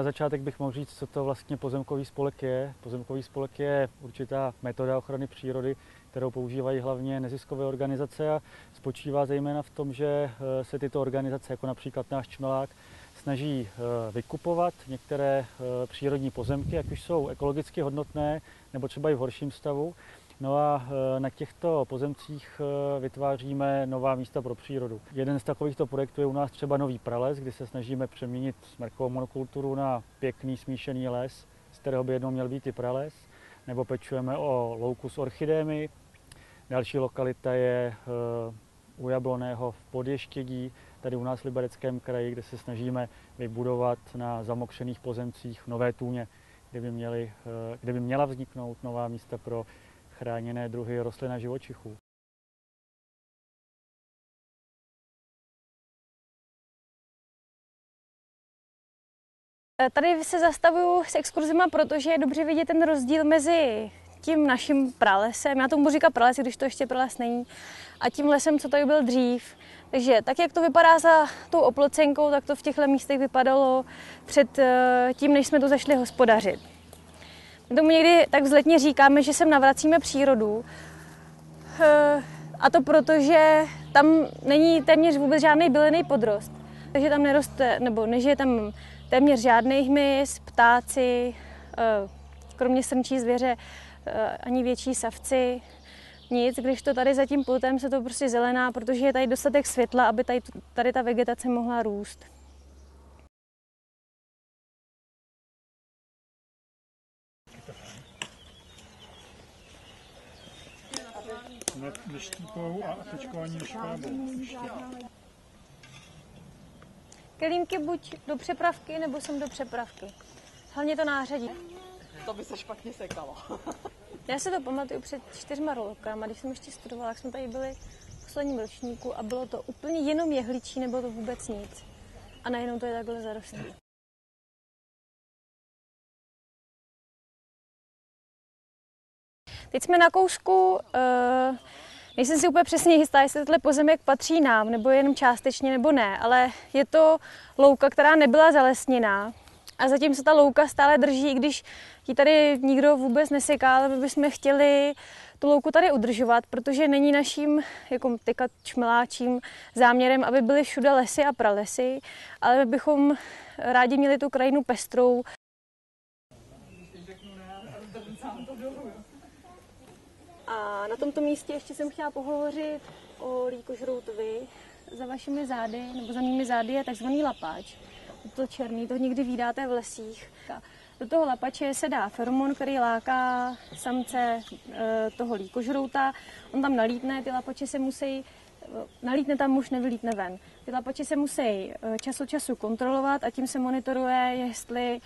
začátek bych mohl říct, co to vlastně pozemkový spolek je. Pozemkový spolek je určitá metoda ochrany přírody, kterou používají hlavně neziskové organizace a spočívá zejména v tom, že se tyto organizace, jako například náš Čmelák, snaží vykupovat některé přírodní pozemky, ať už jsou ekologicky hodnotné nebo třeba i v horším stavu. No a na těchto pozemcích vytváříme nová místa pro přírodu. Jeden z takovýchto projektů je u nás třeba Nový prales, kdy se snažíme přeměnit smrkovou monokulturu na pěkný smíšený les, z kterého by jednou měl být i prales. Nebo pečujeme o louku s orchidémi. Další lokalita je u Jablonného v Podještědí, tady u nás v Libereckém kraji, kde se snažíme vybudovat na zamokřených pozemcích v Nové Tůně, kde by měla vzniknout nová místa pro chráněné druhy rostlin a živočichů. Tady se zastavuju s exkurzima, protože je dobře vidět ten rozdíl mezi tím naším pralesem, já tomu budu říkat prales, když to ještě prales není, a tím lesem, co tady byl dřív. Takže tak, jak to vypadá za tou oplocenkou, tak to v těchto místech vypadalo před tím, než jsme tu zašli hospodařit. My tomu někdy tak vzletně říkáme, že sem navracíme přírodu. A to proto, že tam není téměř vůbec žádný bylinný podrost. Takže tam neroste, nebo nežije tam téměř žádný hmyz, ptáci, kromě srnčí zvěře ani větší savci, nic. Když to tady za tím plotem se to prostě zelená, protože je tady dostatek světla, aby tady ta vegetace mohla růst. Vyštípou a atečkování špábou. Kelímky buď do přepravky, nebo sem do přepravky. Hlavně to nářadí. To by se špatně sekalo. Já si to pamatuju před 4 rokama, když jsem ještě studovala, jak jsme tady byli v posledním ročníku a bylo to úplně jenom jehličí, nebylo to vůbec nic. A najednou to je takhle zarostlé. Teď jsme na kousku, nejsem si úplně přesně jistá, jestli tenhle pozemek patří nám, nebo jenom částečně, nebo ne, ale je to louka, která nebyla zalesněná. A zatím se ta louka stále drží, i když ji tady nikdo vůbec neseká, ale my bychom chtěli tu louku tady udržovat, protože není naším, jako teďka čmeláčím, záměrem, aby byly všude lesy a pralesy, ale my bychom rádi měli tu krajinu pestrou. A na tomto místě ještě jsem chtěla pohovořit o líkožroutovi. Za vašimi zády, nebo za mými zády je takzvaný lapáč. To černý, to někdy vídáte v lesích. Do toho lapače se dá feromon, který láká samce toho líkožrouta. On tam nalítne, ty lapače se musí, nalítne tam muž, nevylítne ven. Ty lapače se musí čas od času kontrolovat a tím se monitoruje, jestli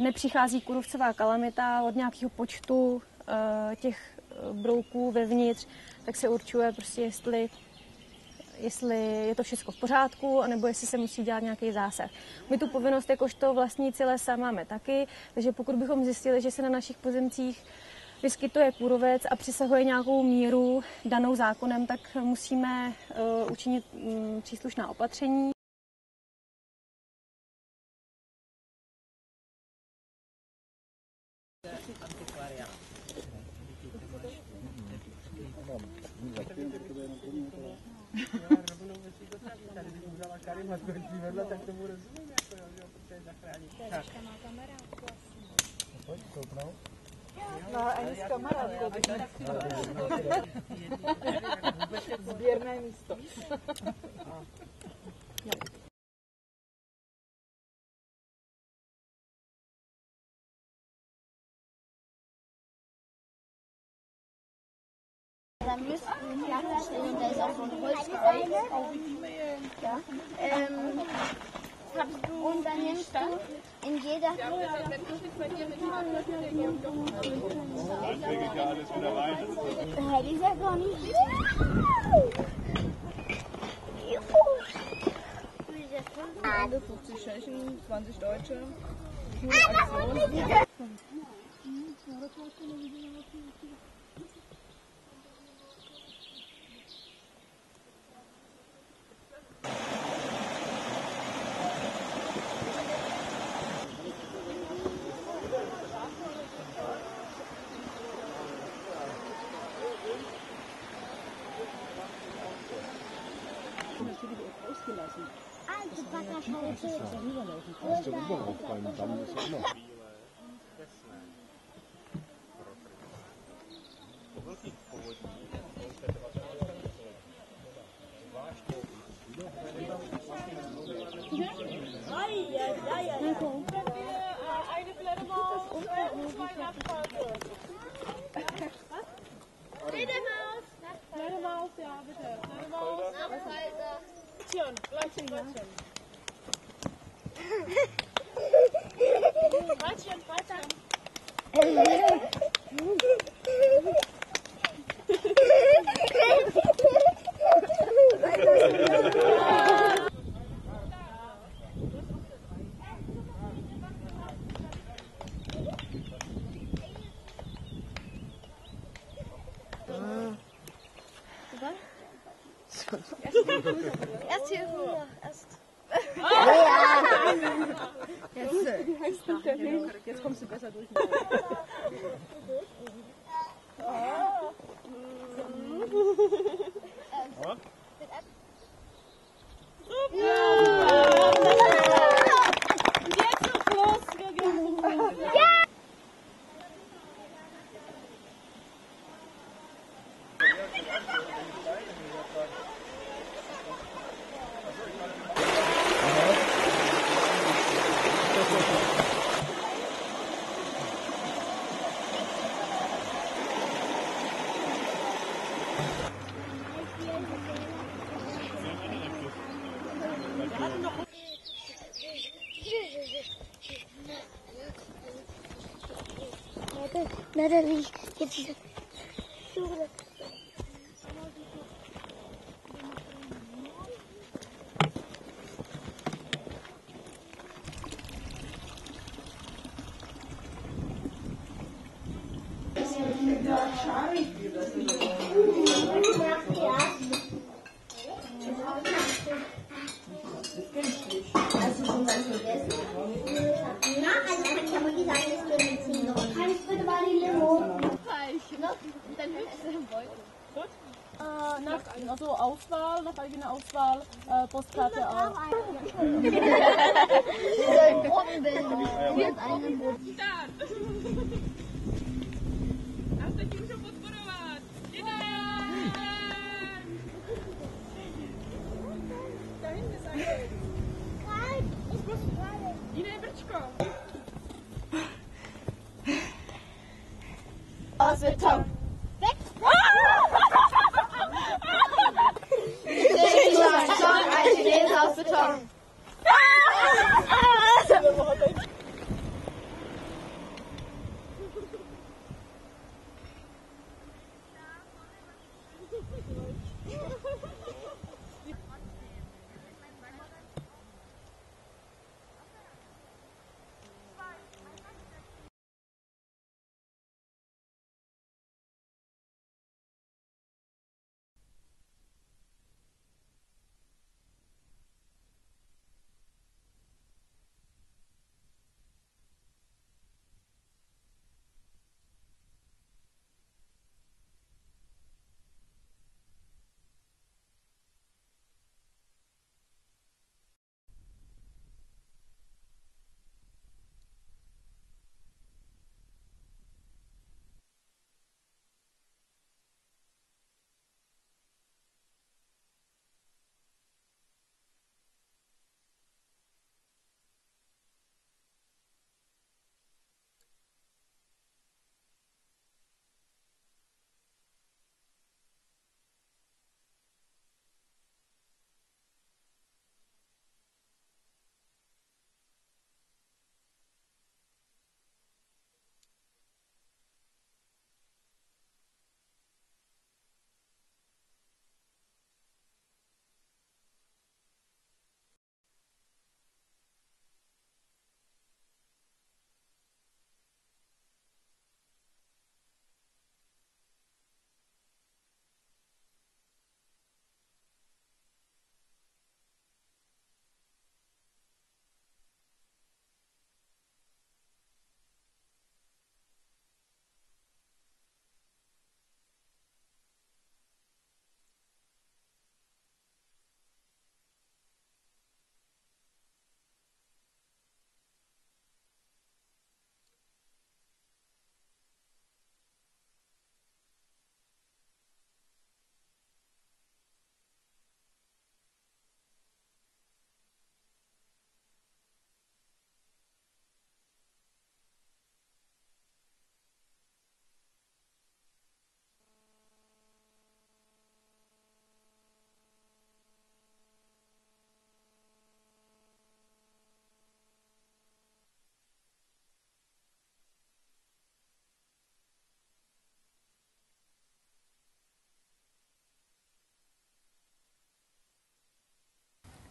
nepřichází kůrovcová kalamita od nějakého počtu těch brouků vevnitř, tak se určuje prostě, jestli je to všechno v pořádku, anebo jestli se musí dělat nějaký zásah. My tu povinnost jakožto vlastníci lesa máme taky, takže pokud bychom zjistili, že se na našich pozemcích vyskytuje kůrovec a přesahuje nějakou míru danou zákonem, tak musíme učinit příslušná opatření. No, ani s kamarádkou bych nechtěla. Sběrné místo. Dann müssten wir nachstellen, da ist auch so ein Holzreif. Ja. Und dann nimmst du in jeder... Hätte ich ja gar nicht. Alle 50 Tschechen, 20 Deutsche. Also Backerqualität. Das ist der Überlauf beim Damm ist ja immer. Eine Fledermaus und zwei Nachtfalter. Fledermaus, ja bitte. Fledermaus. Gleitchen, Gleitchen, Gleitchen. Gleitchen, Gleitchen. Erst hier rüber. Erst. Jetzt kommst du besser durch. Natalie, jetzt Hast du schon was gegessen? Na, also kann ich aber nicht sagen, dass wir mit ziehen sollen. Kann ich bitte mal die Limo? Dann höchst du im Beutel. Also Auswahl, nach eigener Auswahl, Postkarte auch. Wir sollen Gruppen bilden. Mit einem Boot. Aus Beton. Weg! Ein Chinesen aus Beton.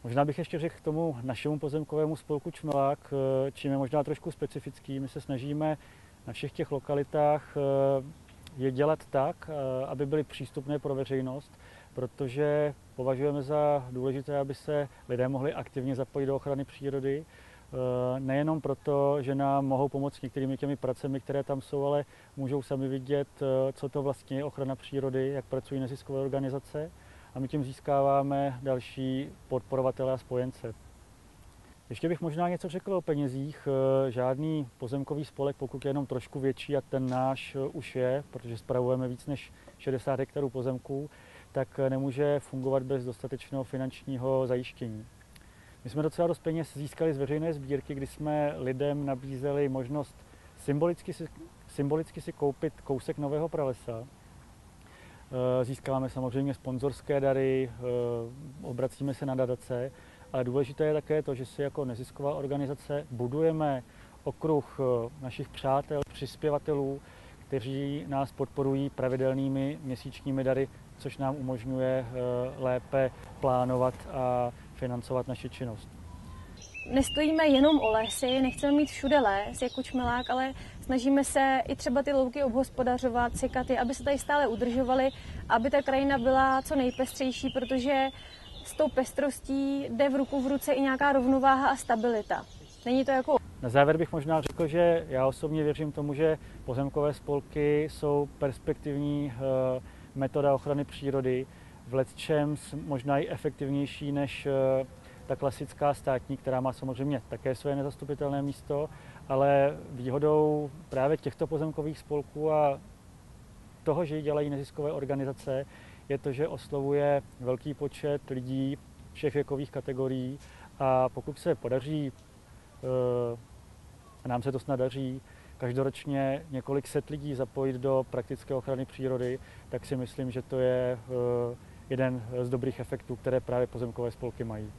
Možná bych ještě řekl k tomu našemu pozemkovému spolku Čmelák, čím je možná trošku specifický. My se snažíme na všech těch lokalitách je dělat tak, aby byly přístupné pro veřejnost, protože považujeme za důležité, aby se lidé mohli aktivně zapojit do ochrany přírody. Nejenom proto, že nám mohou pomoct některými těmi pracemi, které tam jsou, ale můžou sami vidět, co to vlastně je ochrana přírody, jak pracují neziskové organizace, a my tím získáváme další podporovatele a spojence. Ještě bych možná něco řekl o penězích. Žádný pozemkový spolek, pokud je jenom trošku větší, a ten náš už je, protože spravujeme víc než 60 hektarů pozemků, tak nemůže fungovat bez dostatečného finančního zajištění. My jsme docela dost peněz získali z veřejné sbírky, kdy jsme lidem nabízeli možnost symbolicky si koupit kousek nového pralesa. Získáváme samozřejmě sponzorské dary, obracíme se na nadace, ale důležité je také to, že si jako nezisková organizace budujeme okruh našich přátel, přispěvatelů, kteří nás podporují pravidelnými měsíčními dary, což nám umožňuje lépe plánovat a financovat naši činnost. Nestojíme jenom o lesy, nechceme mít všude les jako Čmelák, ale snažíme se i třeba ty louky obhospodařovat, sekat je, aby se tady stále udržovaly, aby ta krajina byla co nejpestřejší, protože s tou pestrostí jde v ruku v ruce i nějaká rovnováha a stabilita. Není to jako... Na závěr bych možná řekl, že já osobně věřím tomu, že pozemkové spolky jsou perspektivní metoda ochrany přírody, v lecčems možná i efektivnější než ta klasická státní, která má samozřejmě také své nezastupitelné místo, ale výhodou právě těchto pozemkových spolků a toho, že ji dělají neziskové organizace, je to, že oslovuje velký počet lidí všech věkových kategorií, a pokud se podaří, a nám se to snad daří, každoročně několik set lidí zapojit do praktické ochrany přírody, tak si myslím, že to je jeden z dobrých efektů, které právě pozemkové spolky mají.